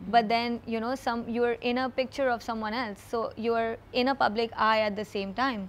but then you know you are in a picture of someone else, so you are in a public eye at the same time.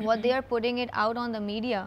what they are putting it out on the media,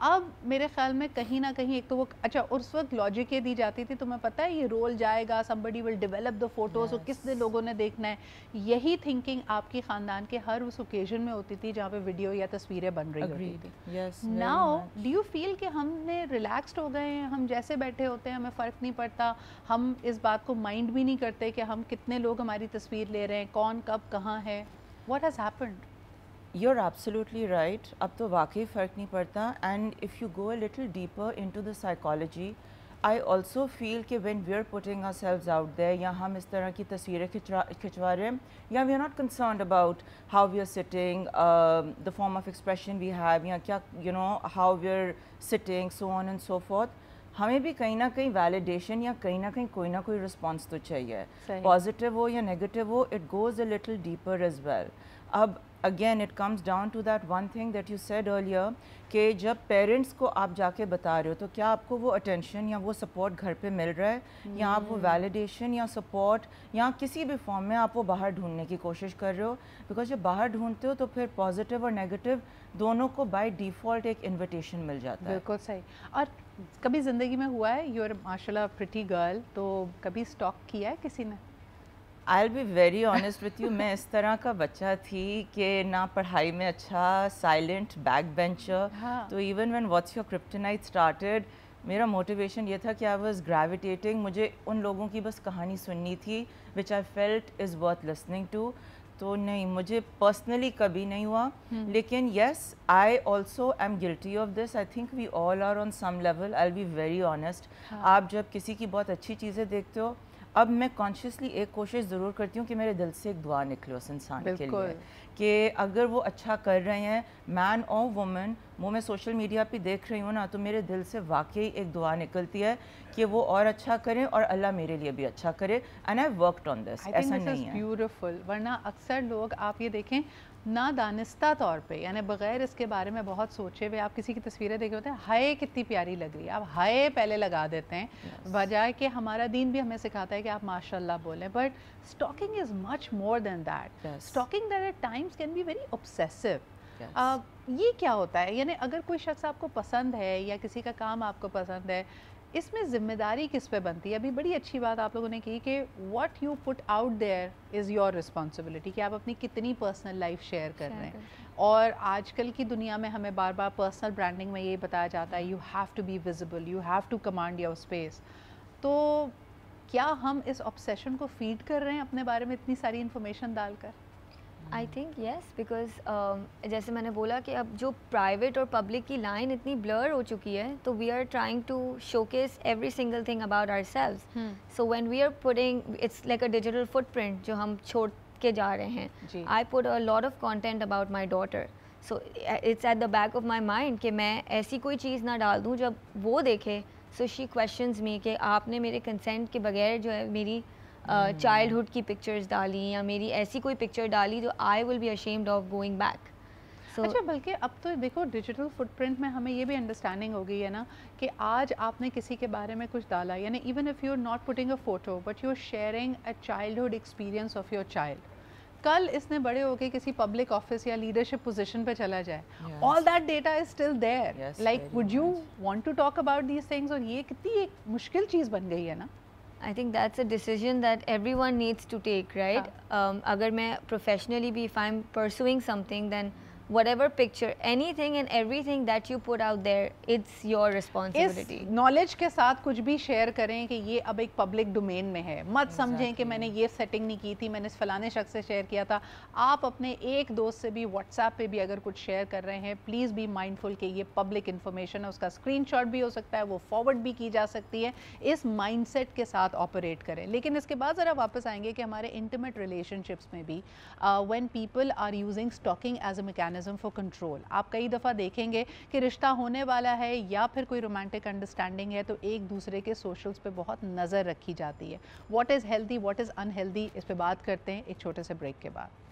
اب میرے خیال میں کہیں نہ کہیں ایک تو وہ اچھا اس وقت لاجک یہ دی جاتی تھی تمہیں پتہ ہے یہ رول جائے گا somebody will develop the photos اور کس نے لوگوں نے دیکھنا ہے, یہی تھنکنگ آپ کی خاندان کے ہر اس اوکیزن میں ہوتی تھی جہاں پہ ویڈیو یا تصویریں بن رہی ہوتی تھی. ناؤ ڈو یو فیل کہ ہم نے ریلیکسڈ ہو گئے ہیں, ہم جیسے بیٹھے ہوتے ہیں ہمیں فرق نہیں پڑتا, ہم اس بات کو مائنڈ بھی نہیں کرتے کہ ہم کتنے لوگ ہماری تصویر لے رہے ہیں, کون کب کہاں ہے, what has happened? You're absolutely right. اب تو واقعی فرق نہیں پڑتا. And if you go a little deeper into the psychology, I also feel کہ when we're putting ourselves out there یا ہم اس طرح کی تصویریں کھچوا رہے ہیں یا we are not concerned about how we are sitting, the form of expression we have یا کیا how we're sitting, so on and so forth, ہمیں بھی کہیں نہ کہیں ویلیڈیشن یا کہیں نہ کہیں کوئی نہ کوئی رسپانس تو چاہیے, پازیٹیو ہو یا نیگیٹیو ہو, it goes a little deeper as well. اب again it comes down to that one thing that you said earlier کہ جب پیرنٹس کو آپ جا کے بتا رہے ہو تو کیا آپ کو وہ اٹینشن یا وہ سپورٹ گھر پہ مل رہا ہے, یا آپ وہ ویلیڈیشن یا سپورٹ یا کسی بھی فارم میں آپ وہ باہر ڈھونڈنے کی کوشش کر رہے ہو. بیکاز جب باہر ڈھونڈتے ہو تو پھر پازیٹیو اور نیگیٹیو دونوں کو بائی ڈیفالٹ ایک انویٹیشن مل جاتا ہے. بالکل صحیح. اور کبھی زندگی میں ہوا ہے, یو آر ماشاء اللہ پریٹی گرل, تو کبھی اسٹاک کیا ہے کسی نے؟ I'll be very honest with you, میں اس طرح کا بچہ تھی کہ نہ پڑھائی میں اچھا, سائلنٹ بیک بینچر, تو even when What's Your Kryptonite started میرا موٹیویشن یہ تھا کہ I was gravitating, مجھے ان لوگوں کی بس کہانی سننی تھی which I felt is worth listening to. تو نہیں, مجھے پرسنلی کبھی نہیں ہوا, لیکن yes I also am guilty of this. I think we all are on some level. I'll be very honest. آپ جب کسی کی بہت اچھی چیزیں دیکھتے ہو, اب میں کانشیسلی ایک کوشش ضرور کرتی ہوں کہ میرے دل سے ایک دعا نکلے اس انسان کے لیے کہ اگر وہ اچھا کر رہے ہیں مین اور وومن, وہ میں سوشل میڈیا پہ دیکھ رہی ہوں نا, تو میرے دل سے واقعی ایک دعا نکلتی ہے کہ وہ اور اچھا کریں اور اللہ میرے لیے بھی اچھا کرے. اینڈ آئی ورکڈ آن دس. ایسا نہیں ہے. بیوٹیفل. ورنہ اکثر لوگ آپ یہ دیکھیں نادانستہ طور پہ, یعنی بغیر اس کے بارے میں بہت سوچے ہوئے آپ کسی کی تصویریں دیکھے ہوتے ہیں, ہائے کتنی پیاری لگ رہی ہے, آپ ہائے پہلے لگا دیتے ہیں, بجائے کہ ہمارا دین بھی ہمیں سکھاتا ہے کہ آپ ماشاء اللہ بولیں. But stalking is much more than that. Stalking that at times can be very obsessive. یہ کیا ہوتا ہے, یعنی اگر کوئی شخص آپ کو پسند ہے یا کسی کا کام آپ کو پسند ہے, اس میں ذمہ داری کس پہ بنتی ہے؟ ابھی بڑی اچھی بات آپ لوگوں نے کی کہ what you put out there is your responsibility, کہ آپ اپنی کتنی پرسنل لائف شیئر کر رہے ہیں. اور آج کل کی دنیا میں ہمیں بار بار پرسنل برانڈنگ میں یہی بتایا جاتا ہے you have to be visible, you have to command your space. تو کیا ہم اس آبسیشن کو فیڈ کر رہے ہیں اپنے بارے میں اتنی ساری انفارمیشن ڈال کر؟ آئی تھنک یس, بیکاز جیسے میں نے بولا کہ اب جو پرائیویٹ اور پبلک کی لائن اتنی بلر ہو چکی ہے, تو we are trying to showcase every single thing about our selves. So when we are putting, it's like a digital footprint جو ہم چھوڑ کے جا رہے ہیں. I put a lot of content about my daughter, so it's at the back of my mind کہ میں ایسی کوئی چیز نہ ڈال دوں جب وہ دیکھے سو شی کویشچنز می کہ آپ نے میرے کنسینٹ کے بغیر جو ہے میری چائلڈہڈ کی پکچرز ڈالی یا میری ایسی کوئی پکچر ڈالی, تو I will be ashamed of going back. اچھا, بلکہ اب تو دیکھو ڈیجیٹل فٹ پرنٹ میں ہمیں یہ بھی انڈرسٹینڈنگ ہو گئی ہے نا کہ آج آپ نے کسی کے بارے میں کچھ ڈالا, یعنی even if you are not putting a photo but you are sharing a childhood experience of your child. کل اس نے بڑے ہو کے کسی پبلک آفس یا لیڈرشپ پوزیشن پہ چلا جائے, all that data is still there. Like would you want to talk about these things? اور یہ کتنی ایک مشکل چیز بن گئی ہے نا. I think that's a decision that everyone needs to take, right? Agar main professionally bhi, if I'm pursuing something, then whatever picture, anything and everything that you put out there, it's your responsibility. اس knowledge کے ساتھ کچھ بھی share کریں کہ یہ اب ایک پبلک ڈومین میں ہے, مت سمجھیں کہ میں نے یہ سیٹنگ نہیں کی تھی, میں نے فلانے شخص سے شیئر کیا تھا. آپ اپنے ایک دوست سے بھی واٹس ایپ پہ بھی اگر کچھ شیئر کر رہے ہیں, پلیز بی مائنڈفل کہ یہ پبلک انفارمیشن ہے, اس کا اسکرین شاٹ بھی ہو سکتا ہے, وہ فارورڈ بھی کی جا سکتی ہے. اس مائنڈ سیٹ کے ساتھ آپریٹ کریں. لیکن اس کے بعد ذرا واپس آئیں گے کہ ہمارے انٹیمیٹ ریلیشن شپس میں بھی when people are using stalking as a mechanism for control, آپ کئی دفعہ دیکھیں گے کہ رشتہ ہونے والا ہے یا پھر کوئی رومانٹک انڈرسٹینڈنگ ہے تو ایک دوسرے کے سوشلز پہ بہت نظر رکھی جاتی ہے. What is healthy, what is unhealthy, اس پہ بات کرتے ہیں ایک چھوٹے سے بریک کے بعد.